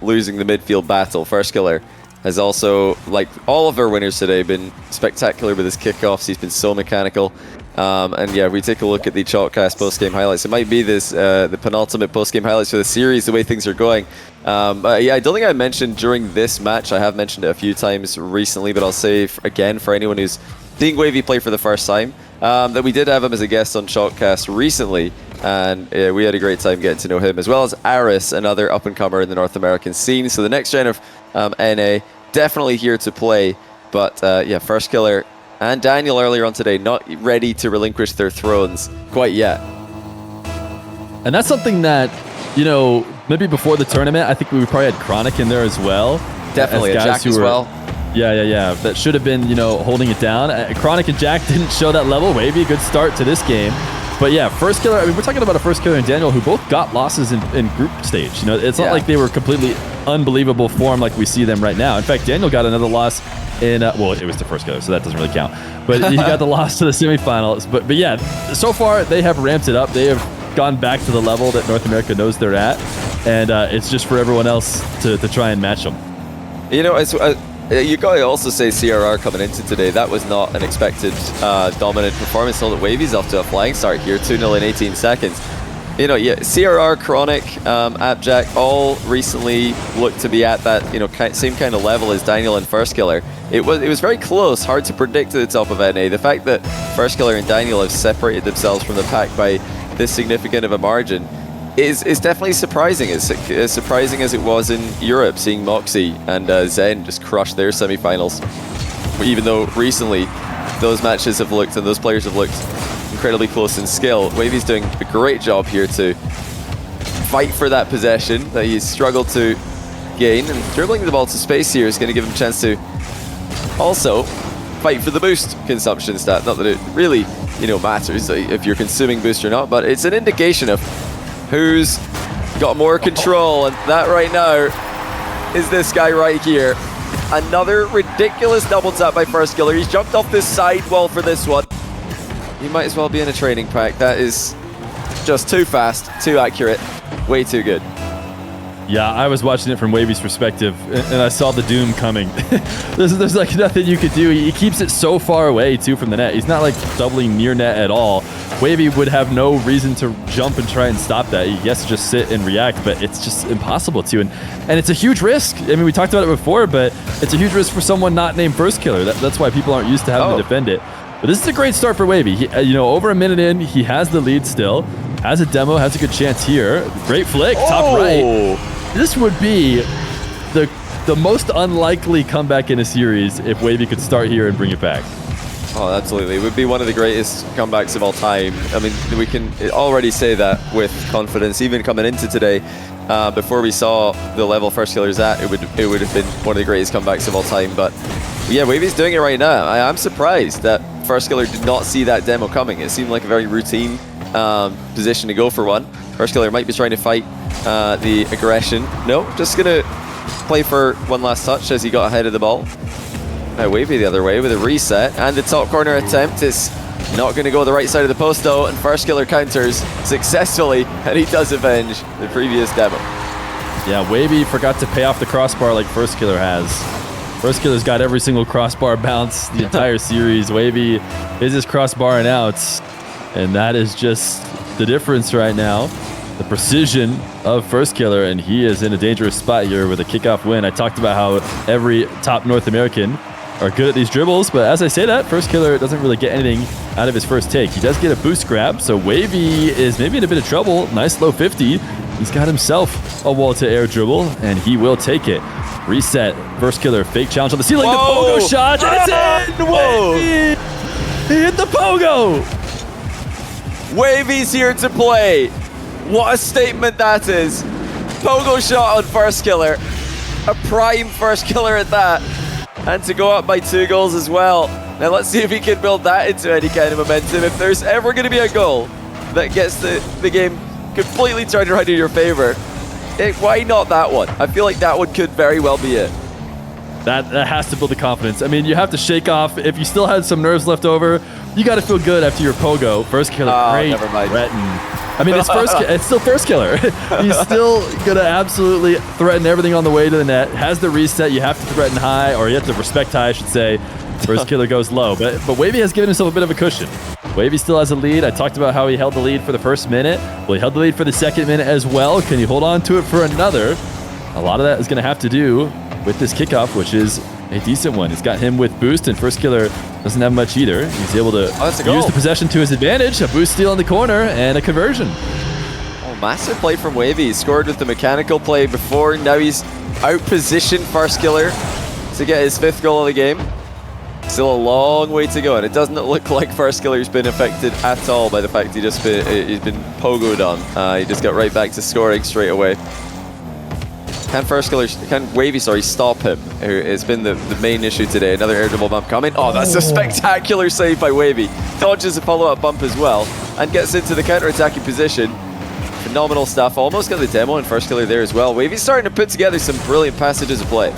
losing the midfield battle. Firstkiller has also, like all of our winners today, been spectacular with his kickoffs. He's been so mechanical. And yeah, we take a look at the Chalkcast post-game highlights. It might be this the penultimate post-game highlights for the series, the way things are going. But yeah, I don't think I mentioned during this match. I have mentioned it a few times recently, but I'll say again for anyone who's seeing Wavy play for the first time, that we did have him as a guest on Chalkcast recently, and we had a great time getting to know him, as well as Aris, another up-and-comer in the North American scene. So the next gen of NA, definitely here to play. But yeah, Firstkiller and Daniel earlier on today, not ready to relinquish their thrones quite yet. And that's something that, you know, maybe before the tournament, I think we probably had Chronic in there as well. Definitely, as Jack as well. Yeah. That should have been, you know, holding it down. Chronic and Jack didn't show that level. Wavy, a good start to this game. But yeah, Firstkiller, I mean, we're talking about a Firstkiller and Daniel who both got losses in group stage. You know, it's not like they were completely unbelievable form like we see them right now. In fact, Daniel got another loss in, well, it was the Firstkiller, so that doesn't really count. But he got the loss to the semifinals. But yeah, so far they have ramped it up. They have gone back to the level that North America knows they're at. And it's just for everyone else to try and match them. You know, it's... you got to also say CRR coming into today, that was not an expected dominant performance. So that Wavy's off to a flying start here, 2-0 in 18 seconds. You know, yeah, CRR, Chronic, Appjack, all recently looked to be at that, you know, same kind of level as Daniel and Firstkiller. It was very close, hard to predict at the top of NA. The fact that Firstkiller and Daniel have separated themselves from the pack by this significant of a margin is definitely surprising. It's as surprising as it was in Europe, seeing Moxie and Zen just crush their semifinals. Even though recently those matches have looked and those players have looked incredibly close in skill, Wavy's doing a great job here to fight for that possession that he's struggled to gain, and dribbling the ball to space here is going to give him a chance to also fight for the boost consumption stat. Not that it really, you know, matters if you're consuming boost or not, but it's an indication of who's got more control, and that right now is this guy right here. Another ridiculous double tap by Firstkiller. He's jumped off this side wall for this one. He might as well be in a training pack. That is just too fast, too accurate, way too good. Yeah, I was watching it from Wavy's perspective, and I saw the doom coming. there's like nothing you could do. He keeps it so far away, too, from the net. He's not, like, doubling near net at all. Wavy would have no reason to jump and try and stop that. He has to just sit and react, but it's just impossible to. And it's a huge risk. I mean, we talked about it before, but it's a huge risk for someone not named Firstkiller. That's why people aren't used to having to defend it. But this is a great start for Wavy. You know, over a minute in, he has the lead still. Has a demo, has a good chance here. Great flick, top right. This would be the most unlikely comeback in a series if Wavy could start here and bring it back. Oh, absolutely. It would be one of the greatest comebacks of all time. I mean, we can already say that with confidence, even coming into today. Before we saw the level Firstkiller's at, it would have been one of the greatest comebacks of all time. But yeah, Wavy's doing it right now. I'm surprised that Firstkiller did not see that demo coming. It seemed like a very routine position to go for one. Firstkiller might be trying to fight the aggression. No, just going to play for one last touch as he got ahead of the ball. Now Wavy the other way with a reset, and the top corner attempt is not going to go the right side of the post though, and Firstkiller counters successfully, and he does avenge the previous demo. Yeah, Wavy forgot to pay off the crossbar like Firstkiller has. Firstkiller's got every single crossbar bounce the entire series. Wavy is his crossbar and outs, and that is just the difference right now. The precision of Firstkiller, and he is in a dangerous spot here with a kickoff win. I talked about how every top North American are good at these dribbles, but as I say that, Firstkiller doesn't really get anything out of his first take. He does get a boost grab, so Wavy is maybe in a bit of trouble. Nice low 50. He's got himself a wall to air dribble, and he will take it. Reset. Firstkiller fake challenge on the ceiling. Whoa. The pogo shot, and it's in! Wavy! He hit the pogo! Wavy's here to play. What a statement that is. Pogo shot on Firstkiller. A prime Firstkiller at that. And to go up by 2 goals as well. Now let's see if he can build that into any kind of momentum. If there's ever going to be a goal that gets the game completely turned around in your favor, why not that one? I feel like that one could very well be it. That has to build the confidence. I mean, you have to shake off. If you still had some nerves left over, you got to feel good after your pogo. Firstkiller, great. Never mind. Breton. I mean, it's still Firstkiller. He's still going to absolutely threaten everything on the way to the net. Has the reset. You have to threaten high, or you have to respect high, I should say. Firstkiller goes low. But Wavy has given himself a bit of a cushion. Wavy still has a lead. I talked about how he held the lead for the first minute. Well, he held the lead for the second minute as well. Can he hold on to it for another? A lot of that is going to have to do with this kickoff, which is a decent one. He's got him with boost, and Firstkiller doesn't have much either. He's able to use the possession to his advantage. A boost steal in the corner and a conversion. Oh, massive play from Wavy. He scored with the mechanical play before. Now he's out-positioned Firstkiller to get his 5th goal of the game. Still a long way to go, and it doesn't look like Firstkiller's been affected at all by the fact he's been pogoed on. He just got right back to scoring straight away. Can Wavy stop him? It's been the main issue today. Another air double bump coming. Oh, that's a spectacular save by Wavy. Dodges a follow-up bump as well, and gets into the counter-attacking position. Phenomenal stuff. Almost got the demo and Firstkiller there as well. Wavy's starting to put together some brilliant passages of play.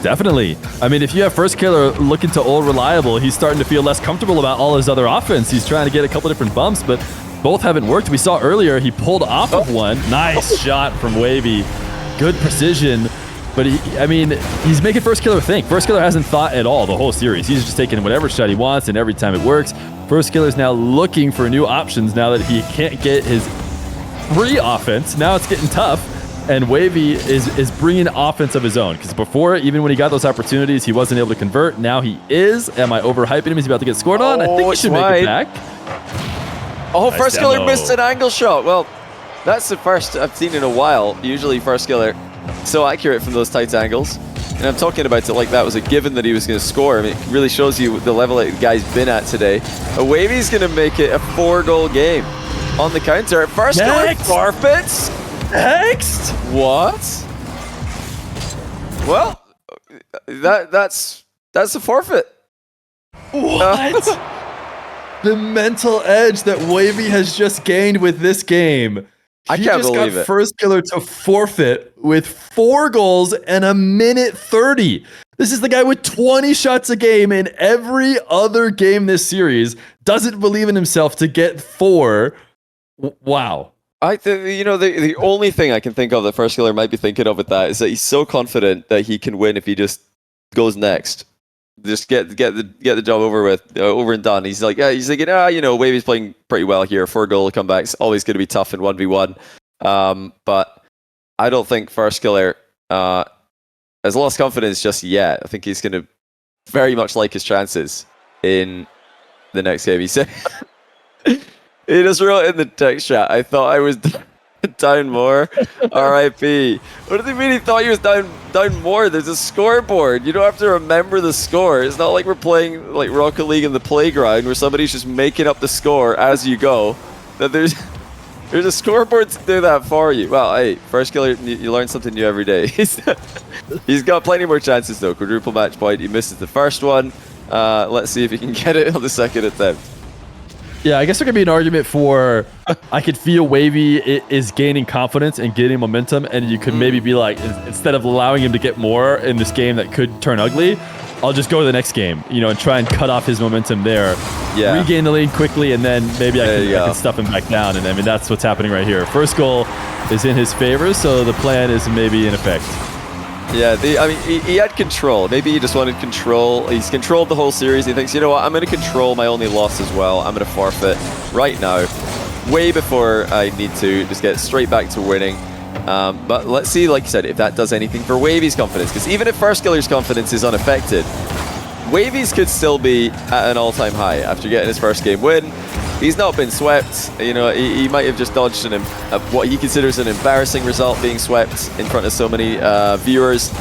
Definitely. I mean, if you have Firstkiller looking to old reliable, he's starting to feel less comfortable about all his other offense. He's trying to get a couple different bumps, but both haven't worked. We saw earlier he pulled off of one. Nice shot from Wavy. Good precision. But he's making Firstkiller think. Firstkiller hasn't thought at all the whole series. He's just taking whatever shot he wants, and every time it works. Firstkiller's now looking for new options now that he can't get his free offense. Now it's getting tough. And Wavy is bringing offense of his own. Because before, even when he got those opportunities, he wasn't able to convert. Now he is. Am I overhyping him? He's about to get scored on. I think he should make it back. Oh, nice Firstkiller missed an angle shot. Well, that's the first I've seen in a while. Usually Firstkiller so accurate from those tight angles. And I'm talking about it like that was a given that he was going to score. I mean, it really shows you the level that the guy's been at today. Wavy's going to make it a 4-goal game on the counter. Firstkiller forfeits. Next? What? Well, that's a forfeit. What? The mental edge that Wavy has just gained with this game. I can't believe it. Firstkiller to forfeit with 4 goals and a minute 30. This is the guy with 20 shots a game in every other game this series. Doesn't believe in himself to get 4. Wow. The only thing I can think of that Firstkiller might be thinking of with that is that he's so confident that he can win if he just goes next. Just get the job over and done. He's like, he's thinking, Wavy's playing pretty well here. 4-goal comebacks, always going to be tough in 1v1. But I don't think Firstkiller has lost confidence just yet. I think he's going to very much like his chances in the next game. He said. He just wrote in the text chat, I thought I was down more. RIP. What do they mean he thought he was down more? There's a scoreboard. You don't have to remember the score. It's not like we're playing like Rocket League in the playground where somebody's just making up the score as you go. That there's a scoreboard to do that for you. Well, hey, Firstkiller, you learn something new every day. He's got plenty more chances though. Quadruple match point. He misses the first one. Let's see if he can get it on the second attempt. Yeah, I guess there could be an argument for I could feel Wavy is gaining confidence and getting momentum, and you could maybe be like, instead of allowing him to get more in this game that could turn ugly, I'll just go to the next game, and try and cut off his momentum there. Yeah. Regain the lead quickly, and then maybe I can stuff him back down. And I mean, that's what's happening right here. First goal is in his favor, so the plan is maybe in effect. Yeah, he had control. Maybe he just wanted control. He's controlled the whole series. He thinks, you know what, I'm going to control my only loss as well. I'm going to forfeit right now, way before I need to, just get straight back to winning. But let's see, like you said, if that does anything for Wavy's confidence. Because even if Firstkiller's confidence is unaffected, Wavy's could still be at an all-time high after getting his first game win. He's not been swept. He might have just dodged what he considers an embarrassing result, being swept in front of so many viewers.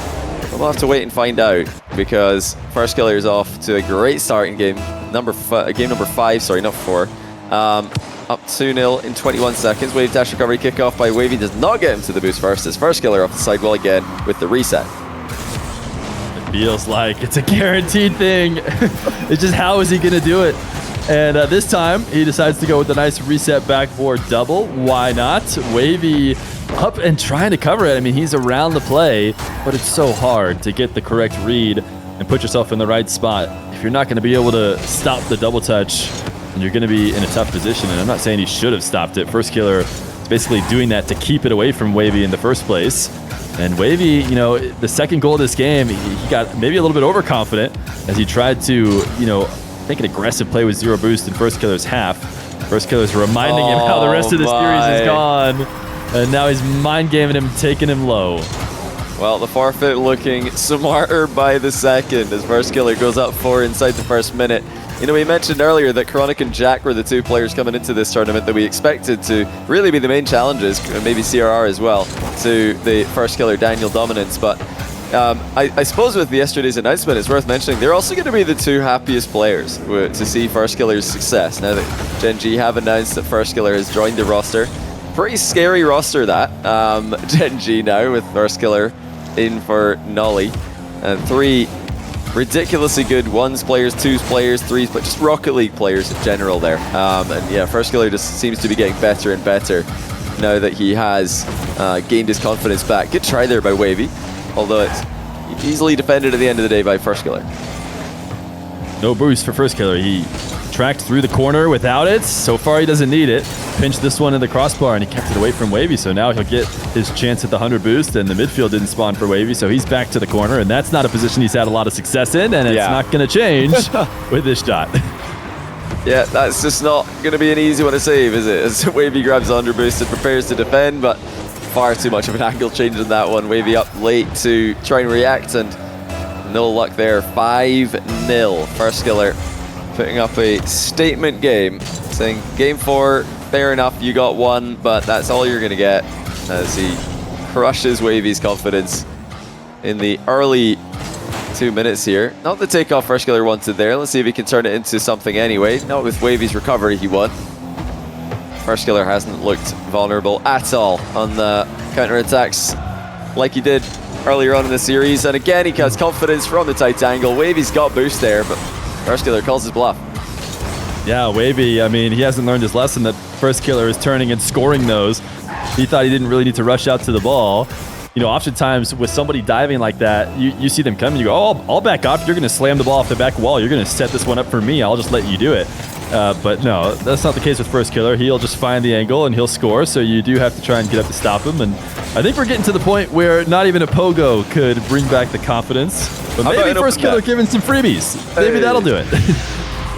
We'll have to wait and find out, because Firstkiller is off to a great start in game number 5. Sorry, not 4. Up 2-0 in 21 seconds. Wave dash recovery kickoff by Wavy does not get him to the boost first. As Firstkiller off the sidewall again with the reset. It feels like it's a guaranteed thing. It's just, how is he going to do it? And this time, he decides to go with a nice reset backboard double. Why not? Wavy up and trying to cover it. I mean, he's around the play, but it's so hard to get the correct read and put yourself in the right spot. If you're not going to be able to stop the double touch, and you're going to be in a tough position. And I'm not saying he should have stopped it. Firstkiller is basically doing that to keep it away from Wavy in the first place. And Wavy, the second goal of this game, he got maybe a little bit overconfident as he tried to, make an aggressive play with 0 boost in Firstkiller's half. Firstkiller's reminding him how the rest of the series is gone. And now he's mind gaming him, taking him low. Well, the forfeit looking smarter by the second as Firstkiller goes up 4 inside the first minute. We mentioned earlier that Chronic and Jack were the 2 players coming into this tournament that we expected to really be the main challenges, maybe CRR as well, to the Firstkiller Daniel dominance. But I suppose with yesterday's announcement, it's worth mentioning they're also going to be the 2 happiest players to see Firstkiller's success. Now that Gen G have announced that Firstkiller has joined the roster. Pretty scary roster that, Gen G now with Firstkiller in for Nolly. And 3 ridiculously good 1s players, 2s players, 3s, but just Rocket League players in general there. And yeah, Firstkiller just seems to be getting better and better now that he has gained his confidence back. Good try there by Wavy, although it's easily defended at the end of the day by Firstkiller. No boost for Firstkiller. He tracked through the corner without it. So far, he doesn't need it. Pinched this one in the crossbar, and he kept it away from Wavy. So now he'll get his chance at the 100 boost, and the midfield didn't spawn for Wavy, so he's back to the corner, and that's not a position he's had a lot of success in, and it's not going to change with this shot. Yeah, that's just not going to be an easy one to save, is it? As Wavy grabs the 100 boost and prepares to defend, but far too much of an angle change in that one. Wavy up late to try and react, and no luck there. 5-0. Firstkiller putting up a statement game, saying game 4, fair enough, you got 1, but that's all you're going to get, as he crushes Wavy's confidence in the early 2 minutes here. Not the takeoff Firstkiller wanted there. Let's see if he can turn it into something anyway. Not with Wavy's recovery he won. Firstkiller hasn't looked vulnerable at all on the counter-attacks like he did earlier on in the series. And again, he has confidence from the tight angle. Wavy's got boost there, but Firstkiller calls his bluff. Yeah, Wavy, I mean, he hasn't learned his lesson that Firstkiller is turning and scoring those. He thought he didn't really need to rush out to the ball. Oftentimes with somebody diving like that, you see them coming, you go, oh, I'll back off. You're going to slam the ball off the back wall. You're going to set this one up for me. I'll just let you do it. But no, that's not the case with Firstkiller. He'll just find the angle and he'll score, so you do have to try and get up to stop him. And I think we're getting to the point where not even a pogo could bring back the confidence. But maybe Firstkiller giving some freebies. Maybe that'll do it.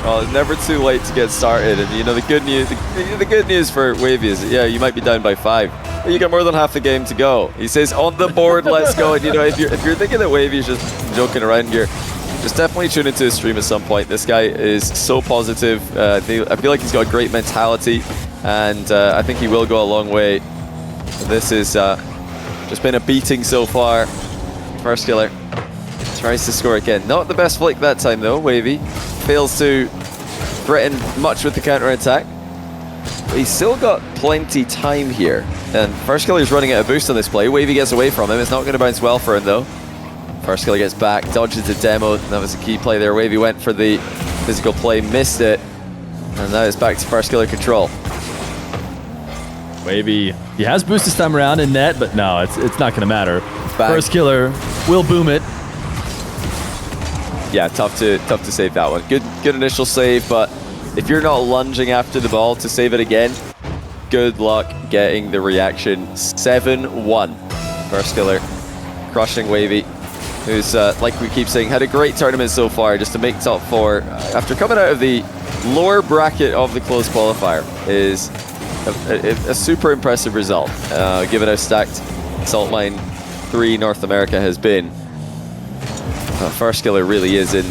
Well, it's never too late to get started. And the good news for Wavy is, yeah, you might be down by 5. But you got more than half the game to go. He says, on the board, let's go. And if you're thinking that Wavy is just joking around here, just definitely tune into his stream at some point. This guy is so positive. I feel like he's got a great mentality, and I think he will go a long way. This is just been a beating so far. Firstkiller tries to score again. Not the best flick that time though. Wavy fails to threaten much with the counter-attack. But he's still got plenty time here. And Firstkiller's running out of boost on this play. Wavy gets away from him. It's not going to bounce well for him though. Firstkiller gets back, dodges the demo. That was a key play there. Wavy went for the physical play, missed it. And now it's back to Firstkiller control. Wavy, he has boost this time around in net, but no, it's not going to matter. Firstkiller will boom it. Yeah, tough to save that one. Good initial save, but if you're not lunging after the ball to save it again, good luck getting the reaction. 7-1. Firstkiller crushing Wavy, who's, like we keep saying, had a great tournament so far. Just to make top 4 after coming out of the lower bracket of the closed qualifier is a super impressive result, given how stacked Salt Mine 3 North America has been. Firstkiller really is in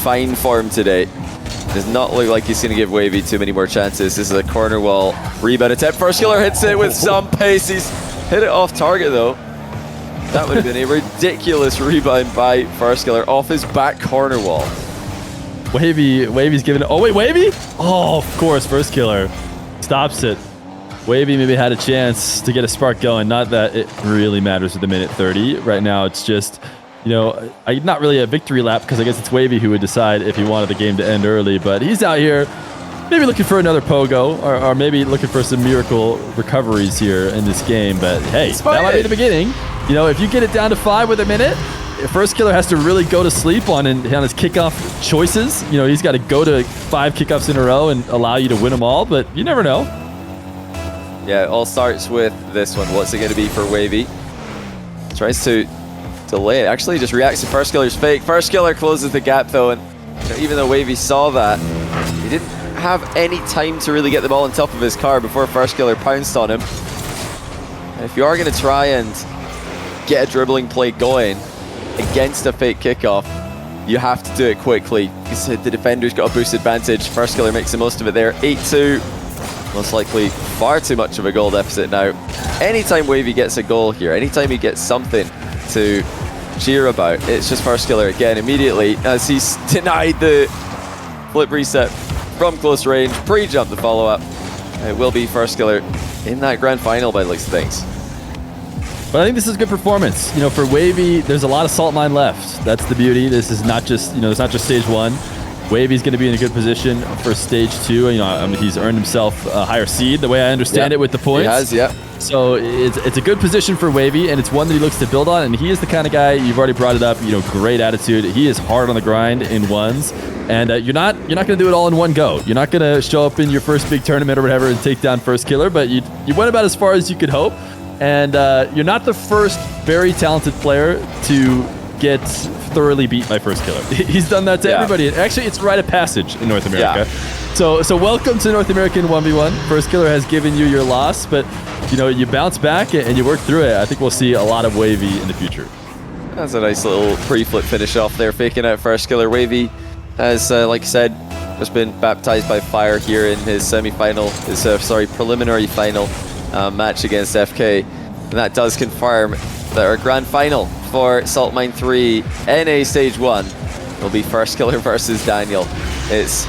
fine form today. Does not look like he's going to give Wavy too many more chances. This is a corner wall rebound attempt. Firstkiller hits it with some pace. He's hit it off target though. That would have been a ridiculous rebound by Firstkiller off his back corner wall. Wavy's giving it. Oh wait, Wavy? Oh, of course, Firstkiller stops it. Wavy maybe had a chance to get a spark going. Not that it really matters with the minute 30. Right now, it's just, not really a victory lap, because I guess it's Wavy who would decide if he wanted the game to end early. But he's out here maybe looking for another pogo, or maybe looking for some miracle recoveries here in this game. But hey, that might be the beginning. If you get it down to 5 with a minute, Firstkiller has to really go to sleep on his kickoff choices. You know, he's got to go to 5 kickoffs in a row and allow you to win them all, but you never know. Yeah, it all starts with this one. What's it going to be for Wavy? Tries to delay it. Actually, just reacts to Firstkiller's fake. Firstkiller closes the gap, though, and even though Wavy saw that, he didn't have any time to really get the ball on top of his car before Firstkiller pounced on him. And if you are going to try and get a dribbling play going against a fake kickoff, you have to do it quickly. Because the defender's got a boost advantage. Firstkiller makes the most of it there. 8-2. Most likely far too much of a goal deficit now. Anytime Wavy gets a goal here, anytime he gets something to cheer about, it's just Firstkiller again immediately as he's denied the flip reset from close range, pre-jump the follow-up. It will be Firstkiller in that grand final by the looks of things. But I think this is a good performance. You know, for Wavy, there's a lot of salt mine left. That's the beauty. This is not just, you know, it's not just stage 1. Wavy's going to be in a good position for stage 2. You know, I mean, he's earned himself a higher seed, the way I understand it, with the points. He has, yeah. So it's a good position for Wavy, and it's one that he looks to build on. And he is the kind of guy, you've already brought it up, you know, great attitude. He is hard on the grind in ones, and you're not going to do it all in one go. You're not going to show up in your first big tournament or whatever and take down Firstkiller, but you went about as far as you could hope. And you're not the first very talented player to get thoroughly beat by Firstkiller. He's done that to everybody. Actually, it's a rite of passage in North America. Yeah. So welcome to North American 1v1. Firstkiller has given you your loss, but you know, you bounce back and you work through it. I think we'll see a lot of Wavy in the future. That's a nice little pre-flip finish off there, faking out Firstkiller. Wavy has, like I said, just been baptized by fire here in his semi-final, his preliminary final match against FK. And that does confirm that our grand final for Salt Mine 3 NA Stage 1 will be Firstkiller versus Daniel. It's,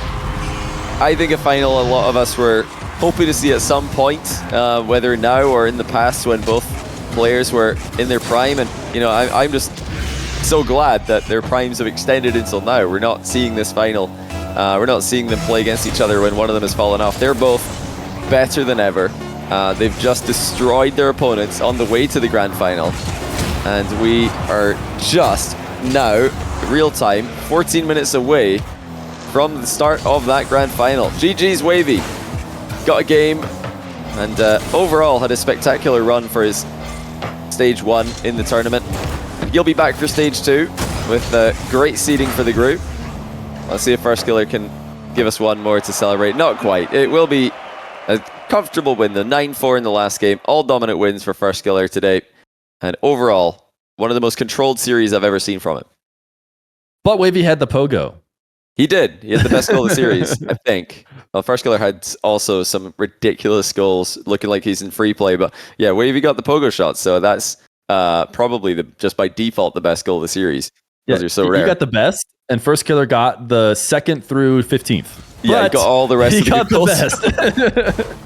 I think, a final a lot of us were hoping to see at some point, whether now or in the past when both players were in their prime. And, you know, I'm just so glad that their primes have extended until now. We're not seeing this final. We're not seeing them play against each other when one of them has fallen off. They're both better than ever. They've just destroyed their opponents on the way to the grand final. And we are just now, real time, 14 minutes away from the start of that grand final. GG's Wavy. Got a game and overall had a spectacular run for his stage 1 in the tournament. He'll be back for stage 2 with great seeding for the group. Let's see if Firstkiller can give us one more to celebrate. Not quite. It will be a comfortable win, the 9-4 in the last game. All dominant wins for Firstkiller today. And overall, one of the most controlled series I've ever seen from him. But Wavy had the pogo. He did. He had the best goal of the series, I think. Well, Firstkiller had also some ridiculous goals, looking like he's in free play. But yeah, Wavy got the pogo shot, so that's probably just by default the best goal of the series. Yeah, you're so rare. You got the best, and Firstkiller got the 2nd through 15th. Yeah, he got all the rest of the goals. He got the best.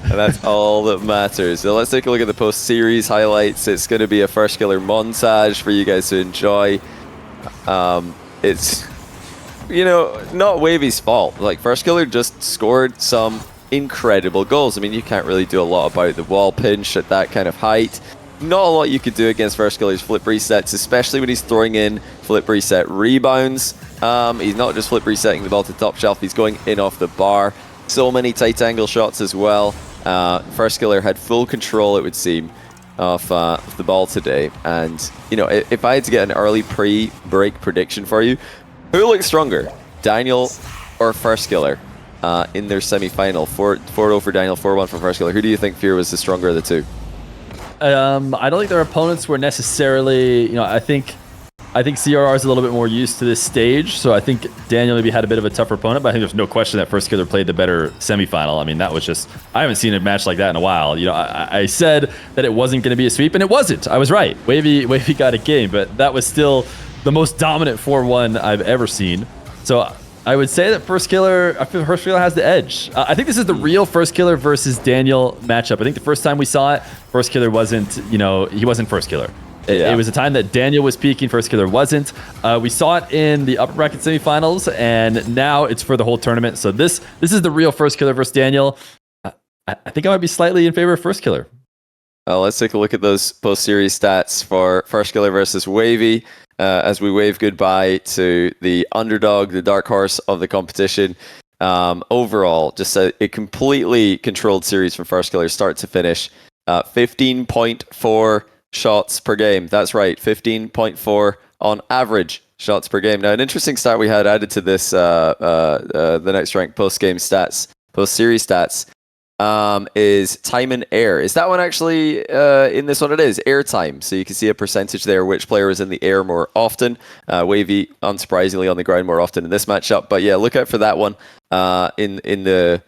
And that's all that matters. So let's take a look at the post-series highlights. It's going to be a Firstkiller montage for you guys to enjoy. It's, you know, not Wavy's fault. Like, Firstkiller just scored some incredible goals. I mean, you can't really do a lot about the wall pinch at that kind of height. Not a lot you could do against Firstkiller's flip resets, especially when he's throwing in flip reset rebounds. He's not just flip resetting the ball to top shelf, he's going in off the bar. So many tight angle shots as well. Firstkiller had full control, it would seem, of the ball today. And, you know, if I had to get an early pre-break prediction for you, who looks stronger, Daniel or Firstkiller in their semi-final? 4-0 for Daniel, 4-1 for Firstkiller. Who do you think, Fear, was the stronger of the two? I don't think their opponents were necessarily, you know, I think CRR is a little bit more used to this stage, so I think Daniel maybe had a bit of a tougher opponent, but I think there's no question that Firstkiller played the better semifinal. I mean, that was just, I haven't seen a match like that in a while. You know, I said that it wasn't going to be a sweep, and it wasn't. I was right. Wavy got a game, but that was still the most dominant 4-1 I've ever seen. So I would say that Firstkiller has the edge. I think this is the real Firstkiller versus Daniel matchup. I think the first time we saw it, Firstkiller wasn't, you know, he wasn't Firstkiller. It was a time that Daniel was peaking, Firstkiller wasn't. We saw it in the upper bracket semifinals, and now it's for the whole tournament. So this is the real Firstkiller versus Daniel. I think I might be slightly in favor of Firstkiller. Let's take a look at those post-series stats for Firstkiller versus Wavy. as we wave goodbye to the underdog, the dark horse of the competition. Overall, just a completely controlled series from Firstkiller start to finish. 15.4 shots per game. That's right, 15.4 on average shots per game. Now, an interesting stat we had added to this, the next rank post-game stats, post-series stats, is time in air. Is that one actually in this one? It is air time. So you can see a percentage there, which player is in the air more often. Wavy, unsurprisingly, on the ground more often in this matchup. But yeah, look out for that one in the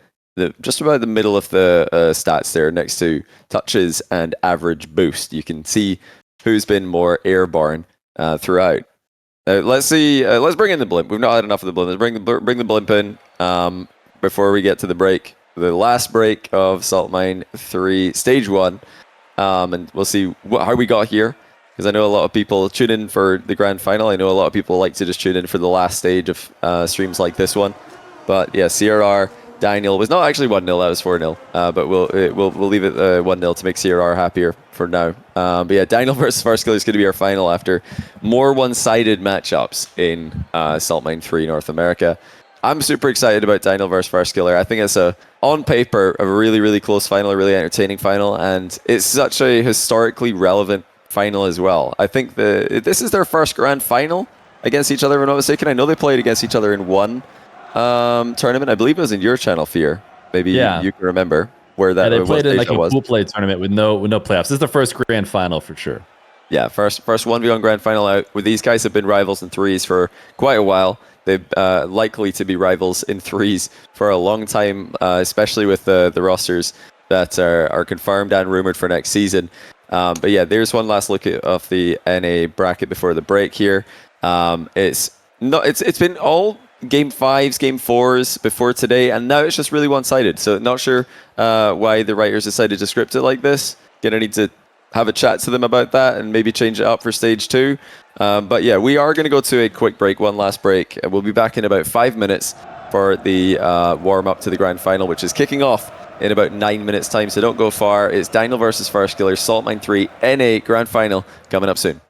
just about the middle of the stats there, next to touches and average boost. You can see who's been more airborne throughout. Let's see. Let's bring in the blimp. We've not had enough of the blimp. Let's bring the blimp in before we get to the break. The last break of Salt Mine 3 Stage 1. And we'll see how we got here. Because I know a lot of people tune in for the grand final. I know a lot of people like to just tune in for the last stage of streams like this one. But yeah, CRR, Daniel was not actually 1-0, that was 4-0. But we'll leave it 1-0 to make CRR happier for now. But yeah, Daniel versus Firstkiller is going to be our final after more one-sided matchups in Salt Mine 3 North America. I'm super excited about Daniel versus Firstkiller. I think it's on paper, a really, really close final, a really entertaining final, and it's such a historically relevant final as well. I think this is their first grand final against each other, if I'm not mistaken. I know they played against each other in one tournament. I believe it was in your channel, Fear. Maybe you can remember where that was. They played in like a pool play tournament with no playoffs. This is the first grand final for sure. Yeah, first 1v1 grand final out. Where these guys have been rivals in threes for quite a while. They're likely to be rivals in threes for a long time, especially with the rosters that are confirmed and rumored for next season. But yeah, there's one last look of the NA bracket before the break here. It's been all game 5s, game 4s before today, and now it's just really one-sided. So not sure why the writers decided to script it like this. Gonna need to have a chat to them about that and maybe change it up for stage 2. But yeah, we are going to go to a quick break, one last break. We'll be back in about 5 minutes for the warm-up to the grand final, which is kicking off in about 9 minutes time. So don't go far. It's Daniel versus Firstkiller, Salt Mine 3 NA grand final coming up soon.